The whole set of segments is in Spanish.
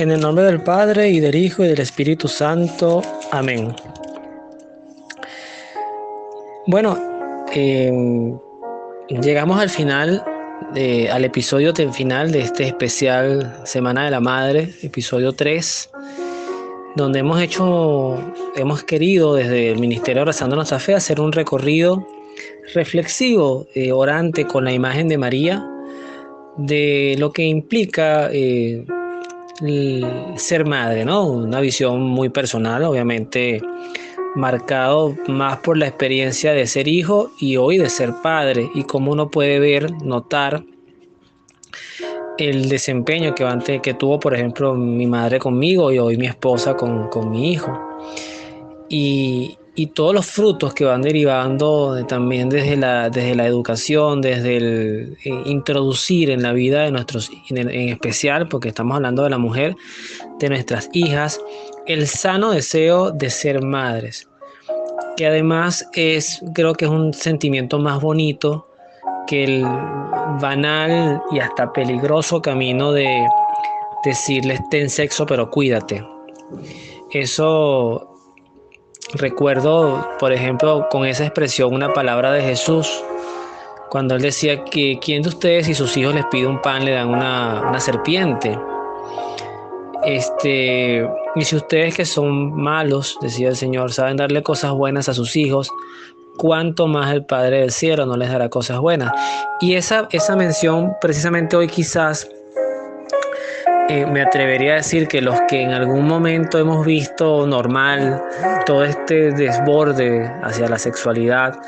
En el nombre del Padre, y del Hijo, y del Espíritu Santo. Amén. Bueno, llegamos al final, al episodio final de este especial Semana de la Madre, episodio 3, donde hemos querido desde el Ministerio Abrazando Nuestra Fe hacer un recorrido reflexivo, orante con la imagen de María, de lo que implica ser madre, ¿no? Una visión muy personal, obviamente marcado más por la experiencia de ser hijo y hoy de ser padre, y cómo uno puede ver, notar el desempeño que tuvo, por ejemplo, mi madre conmigo y hoy mi esposa con mi hijo. Y todos los frutos que van derivando también desde la educación, desde el introducir en la vida de nuestros, en especial, porque estamos hablando de la mujer, de nuestras hijas, el sano deseo de ser madres, que además creo que es un sentimiento más bonito que el banal y hasta peligroso camino de decirles ten sexo pero cuídate. Eso recuerdo, por ejemplo, con esa expresión, una palabra de Jesús, cuando él decía que ¿quién de ustedes, si sus hijos les pide un pan, le dan una serpiente? Y si ustedes, que son malos, decía el Señor, saben darle cosas buenas a sus hijos, cuánto más el Padre del cielo no les dará cosas buenas. Y esa mención, precisamente hoy quizás, me atrevería a decir que los que en algún momento hemos visto normal todo este desborde hacia la sexualidad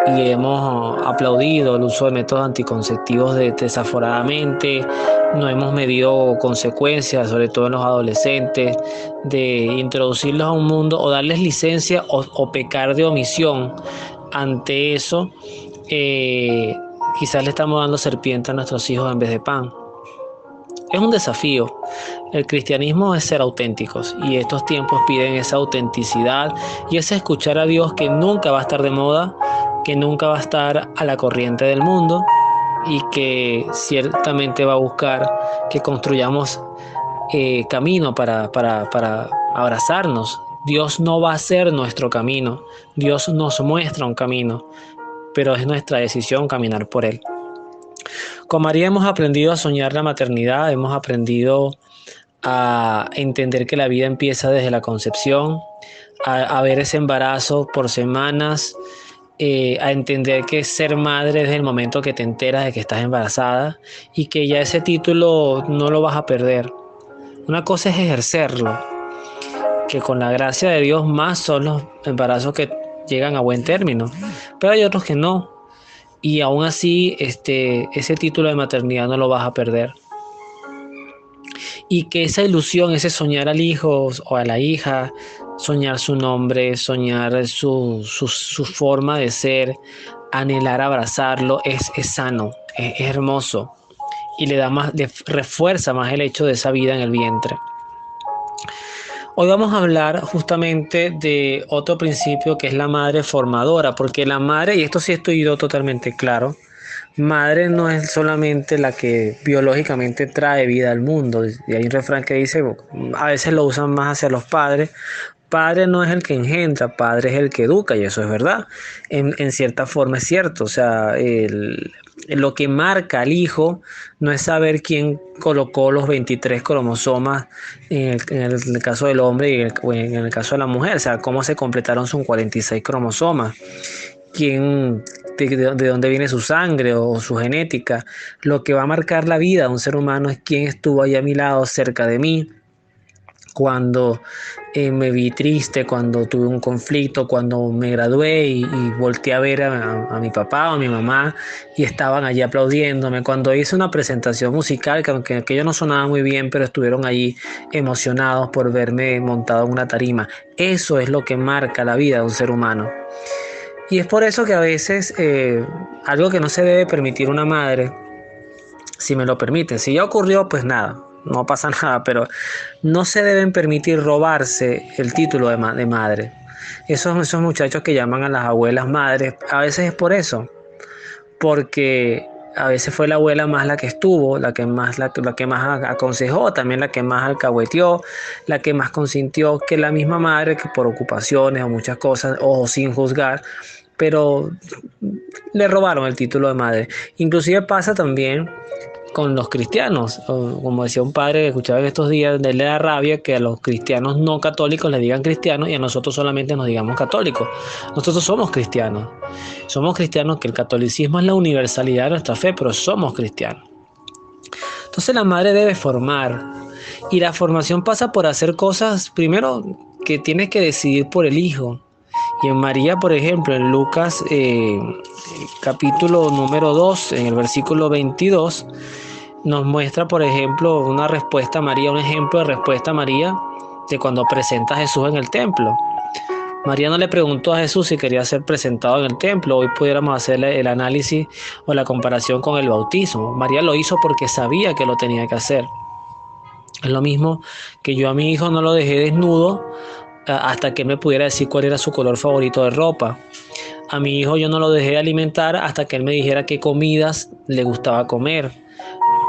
y hemos aplaudido el uso de métodos anticonceptivos desaforadamente, no hemos medido consecuencias, sobre todo en los adolescentes, de introducirlos a un mundo o darles licencia o pecar de omisión ante eso. Quizás le estamos dando serpiente a nuestros hijos en vez de pan. Es un desafío. El cristianismo es ser auténticos, y estos tiempos piden esa autenticidad y ese escuchar a Dios, que nunca va a estar de moda, que nunca va a estar a la corriente del mundo, y que ciertamente va a buscar que construyamos camino para abrazarnos. Dios no va a ser nuestro camino, Dios nos muestra un camino, pero es nuestra decisión caminar por él. Con María hemos aprendido a soñar la maternidad, hemos aprendido a entender que la vida empieza desde la concepción, a ver ese embarazo por semanas, a entender que ser madre es el momento que te enteras de que estás embarazada y que ya ese título no lo vas a perder. Una cosa es ejercerlo, que con la gracia de Dios más son los embarazos que llegan a buen término, pero hay otros que no. Y aún así, ese título de maternidad no lo vas a perder. Y que esa ilusión, ese soñar al hijo o a la hija, soñar su nombre, soñar su forma de ser, anhelar abrazarlo, es sano, es hermoso. Y le refuerza más el hecho de esa vida en el vientre. Hoy vamos a hablar justamente de otro principio, que es la madre formadora, porque la madre, y esto sí estoy yo totalmente claro, madre no es solamente la que biológicamente trae vida al mundo. Y hay un refrán que dice, a veces lo usan más hacia los padres: padre no es el que engendra, padre es el que educa, y eso es verdad. En cierta forma es cierto. O sea, lo que marca al hijo no es saber quién colocó los 23 cromosomas en el caso del hombre y en el caso de la mujer. O sea, cómo se completaron sus 46 cromosomas, de dónde viene su sangre o su genética. Lo que va a marcar la vida de un ser humano es quién estuvo ahí a mi lado, cerca de mí, cuando me vi triste, cuando tuve un conflicto, cuando me gradué y volteé a ver a mi papá o a mi mamá y estaban allí aplaudiéndome, cuando hice una presentación musical, que aunque aquello no sonaba muy bien, pero estuvieron allí emocionados por verme montado en una tarima. Eso es lo que marca la vida de un ser humano. Y es por eso que a veces algo que no se debe permitir una madre, si me lo permiten, si ya ocurrió, pues nada, no pasa nada, pero no se deben permitir robarse el título de madre. Esos muchachos que llaman a las abuelas madres, a veces es por eso, porque A veces fue la abuela más la que estuvo, la que más aconsejó, también la que más alcahueteó, la que más consintió que la misma madre, que por ocupaciones o muchas cosas, o sin juzgar, pero le robaron el título de madre. Inclusive pasa también con los cristianos, o como decía un padre que escuchaba en estos días, de él le da rabia que a los cristianos no católicos le digan cristianos y a nosotros solamente nos digamos católicos. Nosotros somos cristianos, que el catolicismo es la universalidad de nuestra fe, pero somos cristianos. Entonces la madre debe formar, y la formación pasa por hacer cosas, primero, que tienes que decidir por el hijo. Y en María, por ejemplo, en Lucas capítulo número 2, en el versículo 22, nos muestra, por ejemplo, una respuesta a María, un ejemplo de respuesta a María de cuando presenta a Jesús en el templo. María no le preguntó a Jesús si quería ser presentado en el templo. Hoy pudiéramos hacer el análisis o la comparación con el bautismo. María lo hizo porque sabía que lo tenía que hacer. Es lo mismo que yo a mi hijo no lo dejé desnudo hasta que él me pudiera decir cuál era su color favorito de ropa. A mi hijo yo no lo dejé alimentar hasta que él me dijera qué comidas le gustaba comer.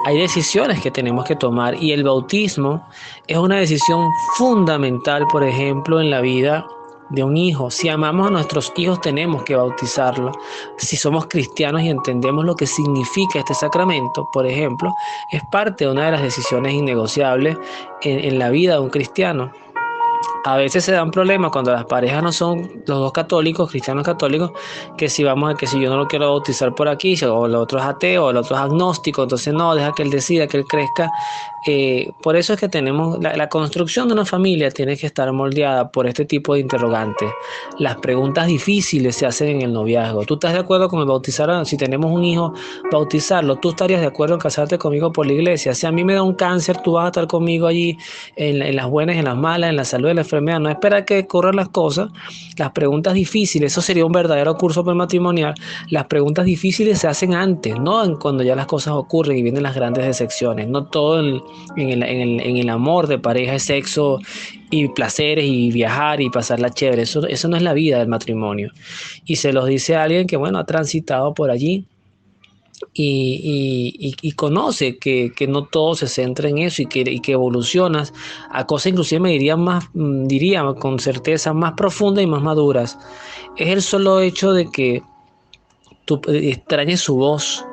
Hay decisiones que tenemos que tomar, y el bautismo es una decisión fundamental, por ejemplo, en la vida de un hijo. Si amamos a nuestros hijos, tenemos que bautizarlos. Si somos cristianos y entendemos lo que significa este sacramento, por ejemplo, es parte de una de las decisiones innegociables en la vida de un cristiano. A veces se dan problemas cuando las parejas no son los dos católicos, cristianos católicos, que si yo no lo quiero bautizar por aquí, o el otro es ateo, o el otro es agnóstico, entonces no, deja que él decida, que él crezca. Por eso es que tenemos la construcción de una familia tiene que estar moldeada por este tipo de interrogantes. Las preguntas difíciles se hacen en el noviazgo. ¿Tú estás de acuerdo con el bautizar? Si tenemos un hijo, bautizarlo. ¿Tú estarías de acuerdo en casarte conmigo por la iglesia? Si a mí me da un cáncer, tú vas a estar conmigo allí en las buenas, en las malas, en la salud, en la enfermedad. No espera que ocurran las cosas. Las preguntas difíciles, eso sería un verdadero curso prematrimonial. Las preguntas difíciles se hacen antes, no cuando ya las cosas ocurren y vienen las grandes decepciones. No todo en el amor de pareja es sexo y placeres y viajar y pasarla chévere. Eso no es la vida del matrimonio. Y se los dice a alguien que, bueno, ha transitado por allí y conoce que no todo se centra en eso, y que evolucionas a cosas, inclusive me diría con certeza, más profundas y más maduras. Es el solo hecho de que tú extrañes su voz,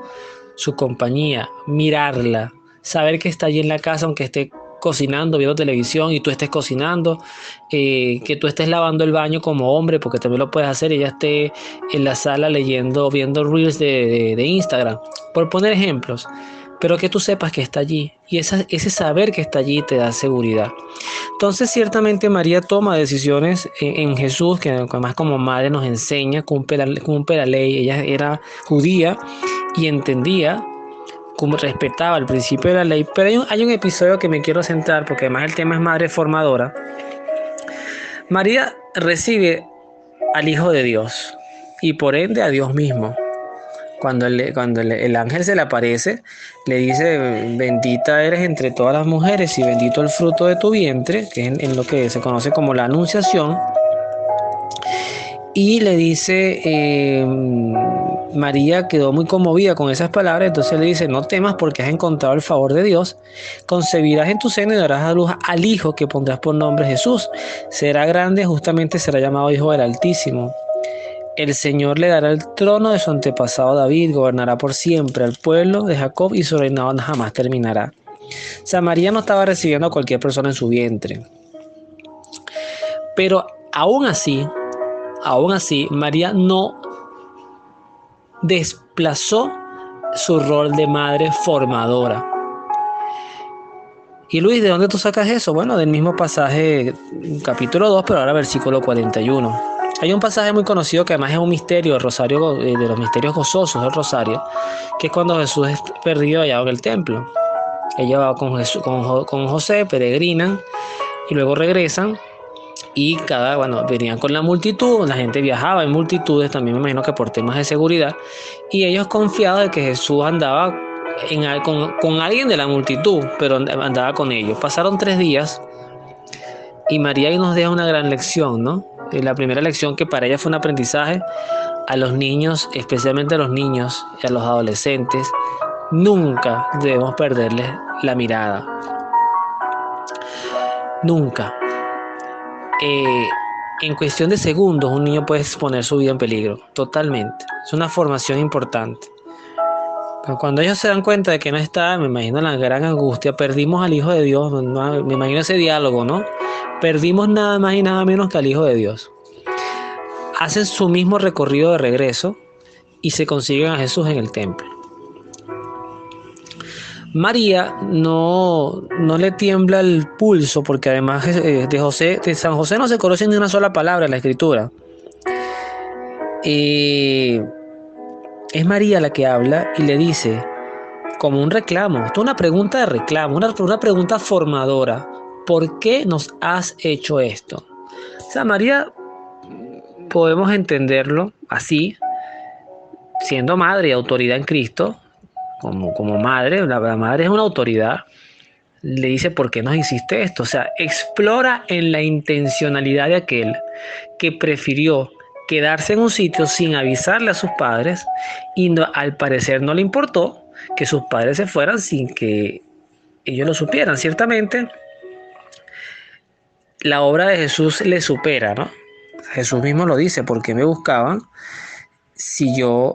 su compañía, mirarla, saber que está allí en la casa, aunque esté cocinando, viendo televisión y tú estés cocinando, que tú estés lavando el baño como hombre, porque también lo puedes hacer, y ella esté en la sala leyendo, viendo reels de Instagram, por poner ejemplos, pero que tú sepas que está allí, y ese saber que está allí te da seguridad. Entonces, ciertamente María toma decisiones en Jesús, que además como madre nos enseña, cumple la ley. Ella era judía y entendía, como respetaba el principio de la ley. Pero hay un episodio que me quiero centrar, porque además el tema es madre formadora. María recibe al Hijo de Dios y por ende a Dios mismo. Cuando el ángel se le aparece, le dice: bendita eres entre todas las mujeres y bendito el fruto de tu vientre, que es en lo que se conoce como la anunciación. Y le dice, María quedó muy conmovida con esas palabras. Entonces le dice: no temas, porque has encontrado el favor de Dios. Concebirás en tu seno y darás a luz al Hijo, que pondrás por nombre Jesús. Será grande, justamente será llamado Hijo del Altísimo. El Señor le dará el trono de su antepasado David, gobernará por siempre al pueblo de Jacob, y su reinado jamás terminará. O sea, María no estaba recibiendo a cualquier persona en su vientre. Pero aún así, María no desplazó su rol de madre formadora. Y Luis, ¿de dónde tú sacas eso? Bueno, del mismo pasaje, capítulo 2, pero ahora versículo 41. Hay un pasaje muy conocido que además es un misterio, el rosario, de los misterios gozosos del rosario, que es cuando Jesús es perdido allá en el templo. Ella va con José, peregrinan, y luego regresan. Y venían con la multitud, la gente viajaba en multitudes, también me imagino que por temas de seguridad, y ellos confiados de que Jesús andaba con alguien de la multitud, pero andaba con ellos. Pasaron 3 días y María ahí nos deja una gran lección, ¿no? La primera lección, que para ella fue un aprendizaje: a los niños, especialmente a los niños y a los adolescentes, nunca debemos perderles la mirada. Nunca. En cuestión de segundos, un niño puede exponer su vida en peligro, totalmente. Es una formación importante. Pero cuando ellos se dan cuenta de que no está, me imagino la gran angustia, perdimos al Hijo de Dios, me imagino ese diálogo, ¿no? Perdimos nada más y nada menos que al Hijo de Dios. Hacen su mismo recorrido de regreso y se consiguen a Jesús en el templo. María no le tiembla el pulso porque además de San José no se conoce ni una sola palabra en la Escritura. Es María la que habla y le dice, como un reclamo, esto es una pregunta de reclamo, una pregunta formadora. ¿Por qué nos has hecho esto? O sea, María, podemos entenderlo así, siendo madre y autoridad en Cristo, como madre, la madre es una autoridad, le dice, ¿por qué nos hiciste esto? O sea, explora en la intencionalidad de aquel que prefirió quedarse en un sitio sin avisarle a sus padres y no, al parecer no le importó que sus padres se fueran sin que ellos lo supieran. Ciertamente, la obra de Jesús le supera, ¿no? Jesús mismo lo dice, ¿por qué me buscaban si yo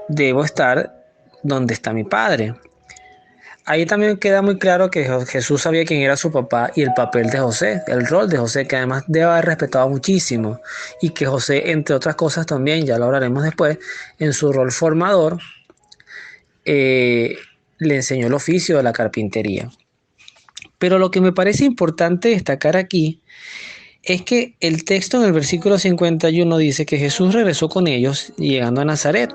debo estar donde está mi Padre? Ahí también queda muy claro que Jesús sabía quién era su papá y el papel de José, el rol de José, que además debe haber respetado muchísimo, y que José, entre otras cosas también, ya lo hablaremos después, en su rol formador, le enseñó el oficio de la carpintería. Pero lo que me parece importante destacar aquí es que el texto en el versículo 51 dice que Jesús regresó con ellos llegando a Nazaret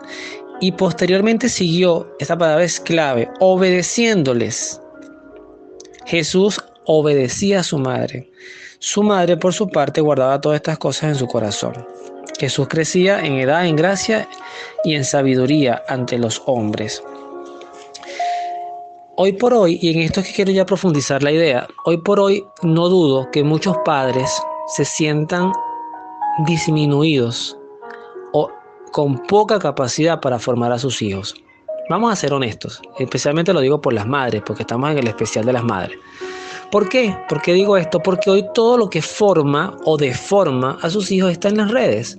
y posteriormente siguió, esta palabra es clave, obedeciéndoles. Jesús obedecía a su madre. Su madre, por su parte, guardaba todas estas cosas en su corazón. Jesús crecía en edad, en gracia y en sabiduría ante los hombres. Hoy por hoy, y en esto es que quiero ya profundizar la idea, hoy por hoy no dudo que muchos padres se sientan disminuidos o con poca capacidad para formar a sus hijos. Vamos a ser honestos, especialmente lo digo por las madres, porque estamos en el especial de las madres. ¿Por qué? ¿Por qué digo esto? Porque hoy todo lo que forma o deforma a sus hijos está en las redes.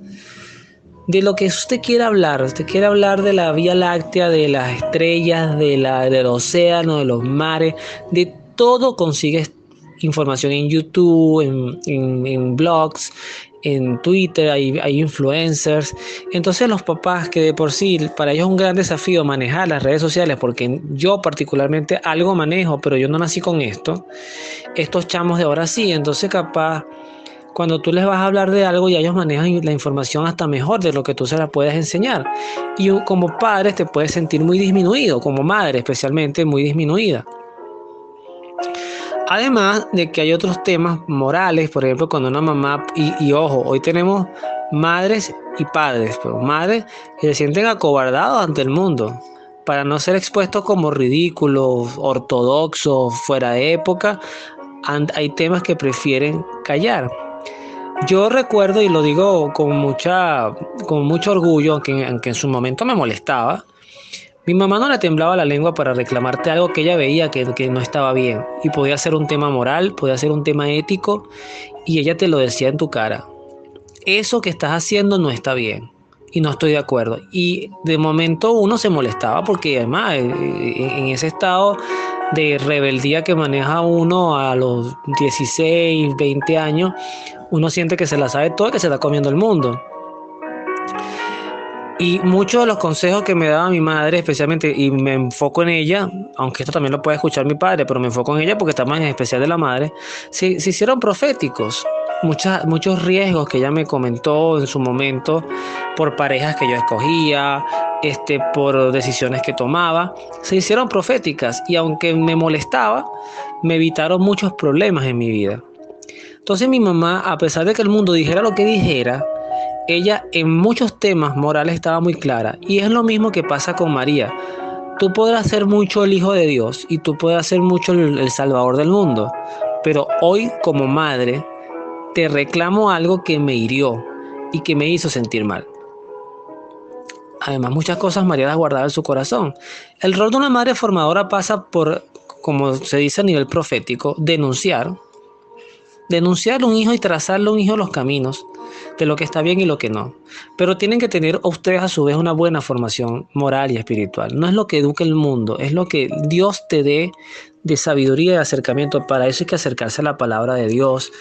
De lo que usted quiera hablar de la Vía Láctea, de las estrellas, del océano, de los mares, de todo consigues información en YouTube, en blogs, en Twitter, hay influencers. Entonces los papás, que de por sí para ellos es un gran desafío manejar las redes sociales, porque yo particularmente algo manejo, pero yo no nací con esto. Estos chamos de ahora sí, entonces capaz cuando tú les vas a hablar de algo, ya ellos manejan la información hasta mejor de lo que tú se la puedes enseñar. Y como padre te puedes sentir muy disminuido, como madre especialmente muy disminuida. Además de que hay otros temas morales, por ejemplo, cuando una mamá, y ojo, hoy tenemos madres y padres, pero madres que se sienten acobardados ante el mundo para no ser expuestos como ridículos, ortodoxos, fuera de época. Hay temas que prefieren callar. Yo recuerdo, y lo digo con mucho orgullo, aunque en su momento me molestaba, mi mamá no le temblaba la lengua para reclamarte algo que ella veía que no estaba bien. Y podía ser un tema moral, podía ser un tema ético, y ella te lo decía en tu cara. Eso que estás haciendo no está bien, y no estoy de acuerdo. Y de momento uno se molestaba porque además en ese estado de rebeldía que maneja uno a los 16, 20 años, uno siente que se la sabe todo y que se está comiendo el mundo. Y muchos de los consejos que me daba mi madre, especialmente, y me enfoco en ella, aunque esto también lo puede escuchar mi padre, pero me enfoco en ella porque estamos en especial de la madre, se hicieron proféticos. Muchos riesgos que ella me comentó en su momento por parejas que yo escogía, por decisiones que tomaba, se hicieron proféticas y aunque me molestaba, me evitaron muchos problemas en mi vida. Entonces mi mamá, a pesar de que el mundo dijera lo que dijera, ella en muchos temas morales estaba muy clara. Y es lo mismo que pasa con María. Tú podrás ser mucho el Hijo de Dios y tú podrás ser mucho el Salvador del mundo. Pero hoy como madre te reclamo algo que me hirió y que me hizo sentir mal. Además, muchas cosas María las guardaba en su corazón. El rol de una madre formadora pasa por, como se dice a nivel profético, denunciar a un hijo y trazarle a un hijo los caminos de lo que está bien y lo que no. Pero tienen que tener ustedes a su vez una buena formación moral y espiritual. No es lo que eduque el mundo, es lo que Dios te dé de sabiduría y acercamiento. Para eso hay que acercarse a la palabra de Dios,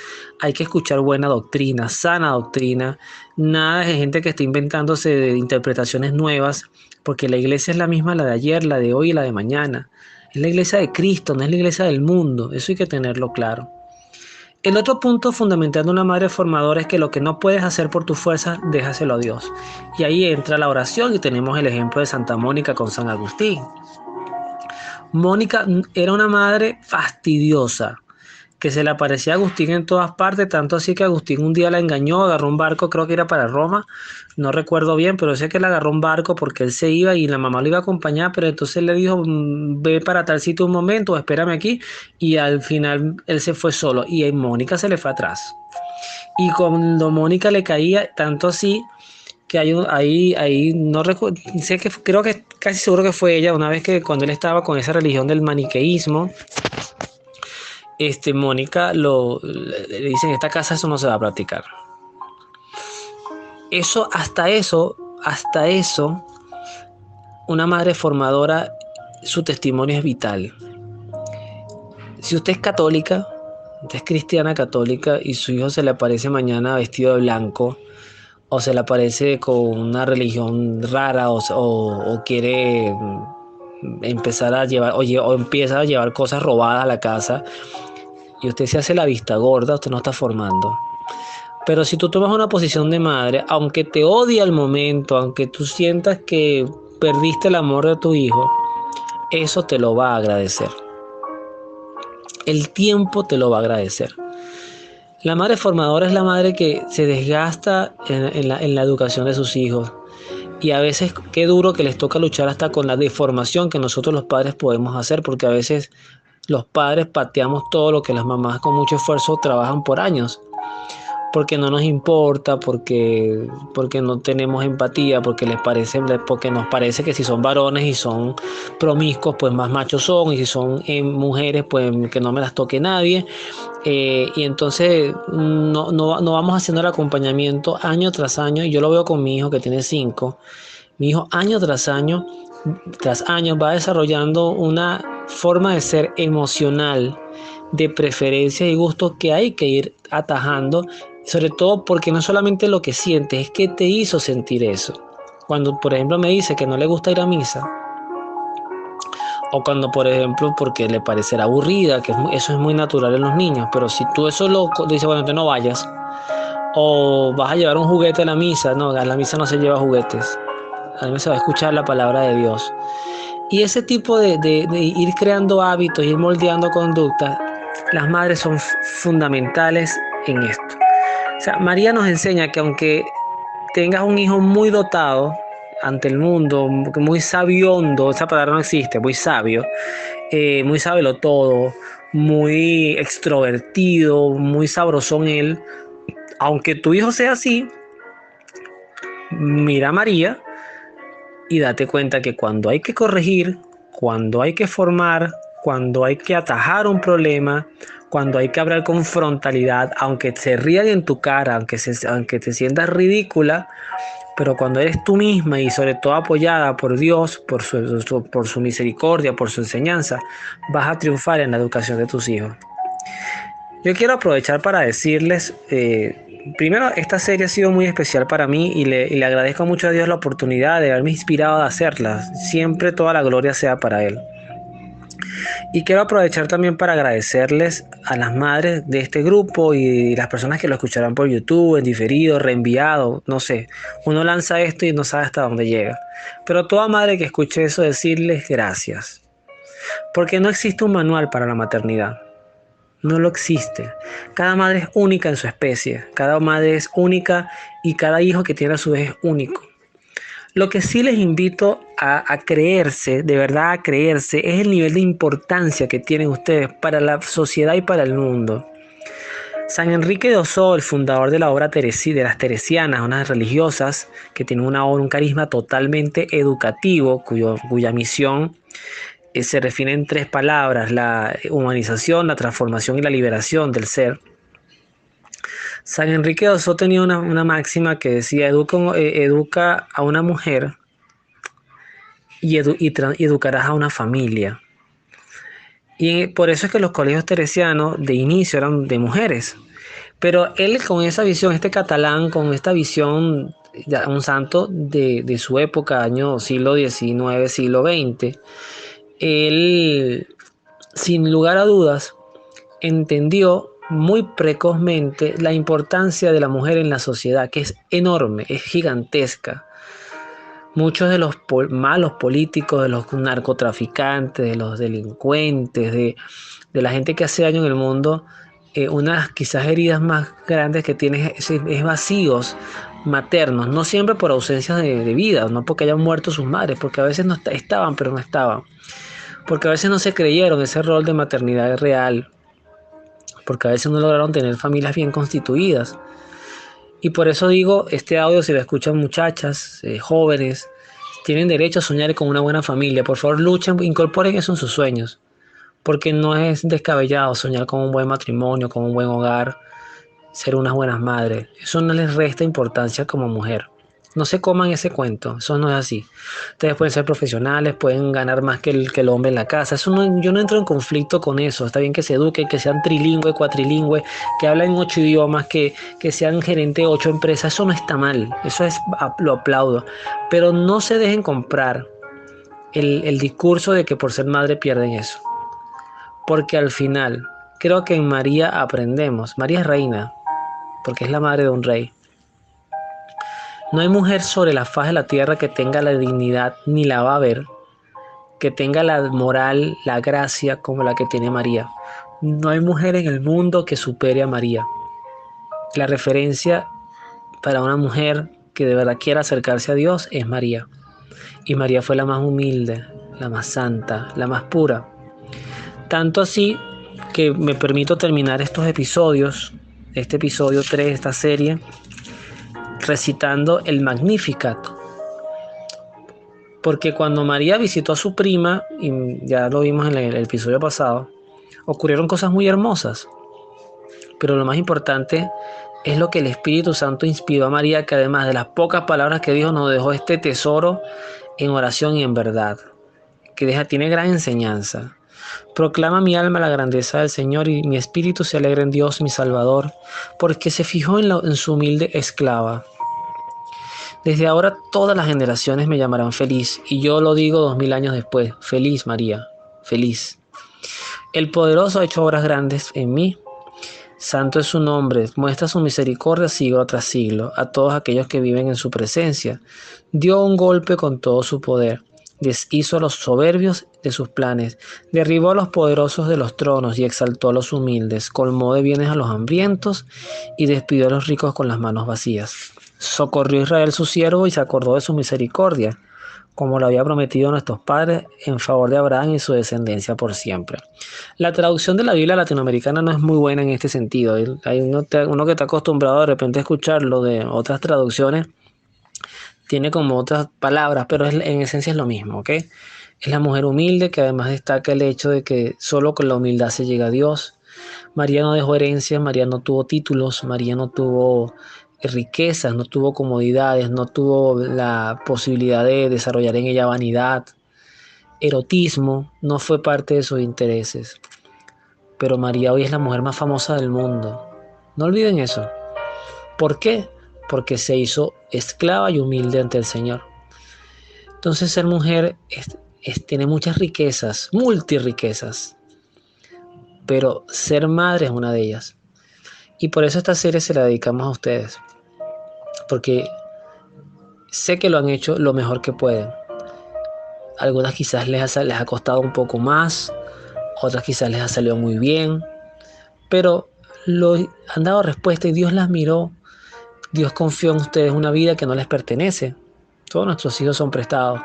hay que escuchar buena doctrina, sana doctrina, nada de gente que está inventándose de interpretaciones nuevas, porque la iglesia es la misma, la de ayer, la de hoy y la de mañana. Es la iglesia de Cristo, no es la iglesia del mundo, eso hay que tenerlo claro. El otro punto fundamental de una madre formadora es que lo que no puedes hacer por tu fuerza, déjaselo a Dios. Y ahí entra la oración y tenemos el ejemplo de Santa Mónica con San Agustín. Mónica era una madre fastidiosa, que se le aparecía a Agustín en todas partes, tanto así que Agustín un día la engañó, agarró un barco, creo que era para Roma, no recuerdo bien, pero sé que le agarró un barco porque él se iba y la mamá lo iba a acompañar, pero entonces le dijo, ve para tal sitio un momento, espérame aquí, y al final él se fue solo, y Mónica se le fue atrás. Y cuando Mónica le caía, tanto así, que ahí no recuerdo, sé que creo que casi seguro que fue ella, una vez que cuando él estaba con esa religión del maniqueísmo, Mónica le dice, en esta casa eso no se va a practicar. Hasta eso, una madre formadora, su testimonio es vital. Si usted es católica, usted es cristiana católica y su hijo se le aparece mañana vestido de blanco, o se le aparece con una religión rara, o quiere empezar a llevar, o empieza a llevar cosas robadas a la casa, y usted se hace la vista gorda, usted no está formando. Pero si tú tomas una posición de madre, aunque te odie al momento, aunque tú sientas que perdiste el amor de tu hijo, eso te lo va a agradecer. El tiempo te lo va a agradecer. La madre formadora es la madre que se desgasta en la educación de sus hijos. Y a veces qué duro que les toca luchar hasta con la deformación que nosotros los padres podemos hacer, porque a veces los padres pateamos todo lo que las mamás con mucho esfuerzo trabajan por años, porque no nos importa, porque no tenemos empatía, porque nos parece que si son varones y son promiscuos, pues más machos son, y si son mujeres, pues que no me las toque nadie. Y entonces no vamos haciendo el acompañamiento año tras año. Y yo lo veo con mi hijo que tiene 5. Mi hijo año tras año va desarrollando una forma de ser emocional, de preferencia y gusto que hay que ir atajando, sobre todo porque no solamente lo que sientes, es que te hizo sentir eso. Cuando, por ejemplo, me dice que no le gusta ir a misa, o cuando, por ejemplo, porque le parecerá aburrida, que eso es muy natural en los niños, pero si tú eso lo dices, bueno, entonces no vayas, o vas a llevar un juguete a la misa, no, a la misa no se lleva juguetes, a la misa se va a escuchar la palabra de Dios. Y ese tipo de ir creando hábitos, ir moldeando conductas, las madres son fundamentales en esto. O sea, María nos enseña que aunque tengas un hijo muy dotado ante el mundo, muy sabiondo, esa palabra no existe, muy sabio, muy sábelo todo, muy extrovertido, muy sabrosón él, aunque tu hijo sea así, mira a María y date cuenta que cuando hay que corregir, cuando hay que formar, cuando hay que atajar un problema, cuando hay que hablar con frontalidad, aunque se rían en tu cara, aunque te sientas ridícula, pero cuando eres tú misma y sobre todo apoyada por Dios, por su misericordia, por su enseñanza, vas a triunfar en la educación de tus hijos. Yo quiero aprovechar para decirles, primero, esta serie ha sido muy especial para mí y le agradezco mucho a Dios la oportunidad de haberme inspirado a hacerla. Siempre toda la gloria sea para Él. Y quiero aprovechar también para agradecerles a las madres de este grupo y las personas que lo escucharán por YouTube, en diferido, reenviado, no sé. Uno lanza esto y no sabe hasta dónde llega. Pero toda madre que escuche eso, decirles gracias. Porque no existe un manual para la maternidad. No lo existe. Cada madre es única en su especie. Cada madre es única y cada hijo que tiene a su vez es único. Lo que sí les invito a creerse, de verdad a creerse, es el nivel de importancia que tienen ustedes para la sociedad y para el mundo. San Enrique de Ossó, el fundador de la obra de las Teresianas, unas religiosas que tienen una obra, un carisma totalmente educativo, cuya misión se refiere en tres palabras: la humanización, la transformación y la liberación del ser. San Enrique de Ossó tenía una máxima que decía: educa a una mujer y educarás a una familia. Y por eso es que los colegios teresianos de inicio eran de mujeres. Pero él, con esa visión, este catalán, con esta visión, un santo de su época, año siglo XIX, siglo XX, él, sin lugar a dudas, entendió muy precozmente la importancia de la mujer en la sociedad, que es enorme, es gigantesca. Muchos de los malos políticos, de los narcotraficantes, de los delincuentes, de la gente que hace daño en el mundo, unas quizás heridas más grandes que tienen es vacíos maternos, no siempre por ausencias de vida, no porque hayan muerto sus madres, porque a veces no estaban, pero no estaban, porque a veces no se creyeron ese rol de maternidad real, porque a veces no lograron tener familias bien constituidas. Y por eso digo, este audio, si lo escuchan muchachas, jóvenes, tienen derecho a soñar con una buena familia. Por favor, luchen, incorporen eso en sus sueños, porque no es descabellado soñar con un buen matrimonio, con un buen hogar, ser unas buenas madres. Eso no les resta importancia como mujer. No se coman ese cuento, eso no es así. Ustedes pueden ser profesionales, pueden ganar más que el hombre en la casa. Eso no, yo no entro en conflicto con eso. Está bien que se eduquen, que sean trilingües, cuatrilingües, que hablen 8 idiomas, que sean gerente de 8 empresas. Eso no está mal, eso lo aplaudo. Pero no se dejen comprar el discurso de que por ser madre pierden eso. Porque al final, creo que en María aprendemos. María es reina, porque es la madre de un rey. No hay mujer sobre la faz de la tierra que tenga la dignidad, ni la va a haber, que tenga la moral, la gracia como la que tiene María. No hay mujer en el mundo que supere a María. La referencia para una mujer que de verdad quiera acercarse a Dios es María. Y María fue la más humilde, la más santa, la más pura. Tanto así que me permito terminar estos episodios, este episodio 3 de esta serie, recitando el Magnificat. Porque cuando María visitó a su prima, y ya lo vimos en el episodio pasado, ocurrieron cosas muy hermosas. Pero lo más importante es lo que el Espíritu Santo inspiró a María, que además de las pocas palabras que dijo, nos dejó este tesoro en oración y en verdad, que tiene gran enseñanza. Proclama mi alma la grandeza del Señor, y mi espíritu se alegra en Dios mi Salvador, porque se fijó en su humilde esclava. Desde ahora todas las generaciones me llamarán feliz, y yo lo digo 2000 años después: feliz María, feliz. El poderoso ha hecho obras grandes en mí. Santo es su nombre, muestra su misericordia siglo tras siglo a todos aquellos que viven en su presencia. Dio un golpe con todo su poder, deshizo a los soberbios de sus planes, derribó a los poderosos de los tronos y exaltó a los humildes, colmó de bienes a los hambrientos y despidió a los ricos con las manos vacías. Socorrió a Israel su siervo y se acordó de su misericordia, como lo había prometido a nuestros padres, en favor de Abraham y su descendencia por siempre. La traducción de la Biblia latinoamericana no es muy buena en este sentido. Hay uno que está acostumbrado de repente a escucharlo de otras traducciones, tiene como otras palabras, pero en esencia es lo mismo, ¿ok? Es la mujer humilde, que además destaca el hecho de que solo con la humildad se llega a Dios. María no dejó herencia, María no tuvo títulos, María no tuvo riquezas, no tuvo comodidades, no tuvo la posibilidad de desarrollar en ella vanidad, erotismo, no fue parte de sus intereses. Pero María hoy es la mujer más famosa del mundo. No olviden eso. ¿Por qué? Porque se hizo esclava y humilde ante el Señor. Entonces ser mujer tiene muchas riquezas, multirriquezas, pero ser madre es una de ellas. Y por eso esta serie se la dedicamos a ustedes, porque sé que lo han hecho lo mejor que pueden. Algunas quizás les ha costado un poco más, otras quizás les ha salido muy bien, pero han dado respuesta y Dios las miró. Dios confió en ustedes una vida que no les pertenece. Todos nuestros hijos son prestados.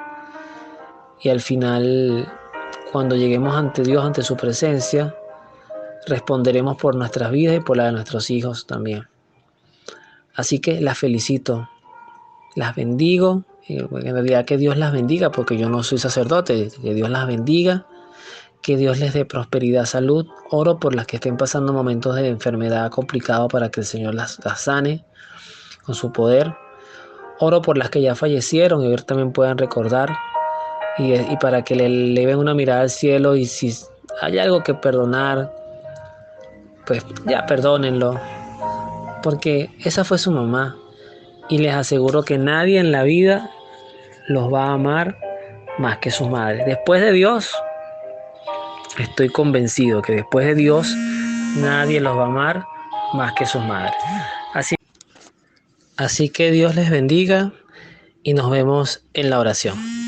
Y al final, cuando lleguemos ante Dios, ante su presencia, responderemos por nuestras vidas y por la de nuestros hijos también. Así que las felicito, las bendigo, en realidad que Dios las bendiga, porque yo no soy sacerdote, que Dios las bendiga, que Dios les dé prosperidad, salud. Oro por las que estén pasando momentos de enfermedad complicado para que el Señor las sane con su poder. Oro por las que ya fallecieron y hoy también puedan recordar y para que le eleven una mirada al cielo, y si hay algo que perdonar, pues ya perdónenlo, porque esa fue su mamá y les aseguro que nadie en la vida los va a amar más que sus madres. Después de Dios, estoy convencido que después de Dios nadie los va a amar más que sus madres. Así que Dios les bendiga y nos vemos en la oración.